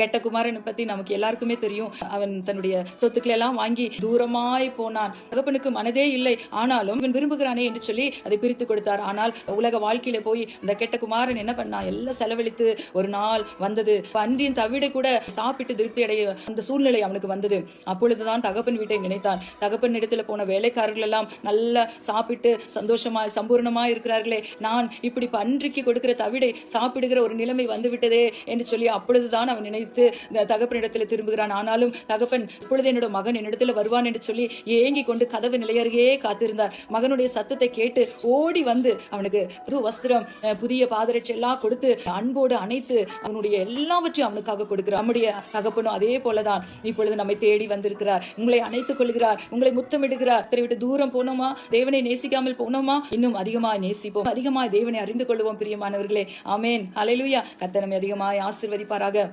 கெட்ட குமாரனை பத்தி நமக்கு எல்லாருக்குமே தெரியும். அவன் தன்னுடைய சொத்துக்களை எல்லாம் வாங்கி தூரமாய் போனான். தகப்பனுக்கு மனதே இல்லை, ஆனாலும் இவன் விரும்புகிறானே என்று சொல்லி அதை பிரித்து கொடுத்தார். ஆனால் உலக வாழ்க்கையில போய் இந்த கெட்ட குமாரன் என்ன பண்ணா, எல்லாம் செலவழித்து ஒரு நாள் வந்தது, பன்றியின் தவிடை கூட சாப்பிட்டு திருப்தி அடைய அந்த சூழ்நிலை அவனுக்கு வந்தது. அப்பொழுதுதான் தகப்பன் வீட்டை நினைத்தான். தகப்பன் இடத்துல போன வேலைக்காரர்கள் எல்லாம் நல்லா சாப்பிட்டு சந்தோஷமாய் சம்பூர்ணமாய் இருக்கிறார்களே, நான் இப்படி பன்றிக்கு கொடுக்கிற தவிடை சாப்பிடுகிற ஒரு நிலைமை வந்து விட்டதே என்று சொல்லி அப்பொழுதுதான் அவன் நினைத்து தகப்பனிடத்துல திரும்புகிறான். ஆனாலும் தகப்பன் இப்பொழுது என்னோட மகன் என்னிடத்துல வருவான் என்று சொல்லி ஏங்கி கொண்டு கதவு நிலையருகே காத்திருந்தார். மகனுடைய சத்தத்தை கேட்டு ஓடி வந்து அவனுக்கு புது வஸ்திரம், புதிய பாதரட்சி எல்லாம் கொடுத்து அன்போடு அணைத்து அவனுடைய எல்லாவற்றையும் அவனுக்காக கொடுக்கிறார். நம்முடைய தகப்பனும் அதே போலதான் இப்பொழுது நம்மை தேடி வந்திருக்கிறார். உங்களை அணைத்துக் கொள்கிறார், உங்களை முத்தமிடுகிறார். விட்டு தூரம் போனோமா, தேவனை நேசிக்காமல் போனோமா, இன்னும் அதிகமாய் நேசிப்போம், அதிகமாய் தேவனை அறிந்து கொள்வோம். பிரியமானவர்களே, ஆமேன், ஹல்லேலூயா. கர்த்தர் நம்மை அதிகமாய் ஆசீர்வதிப்பாராக.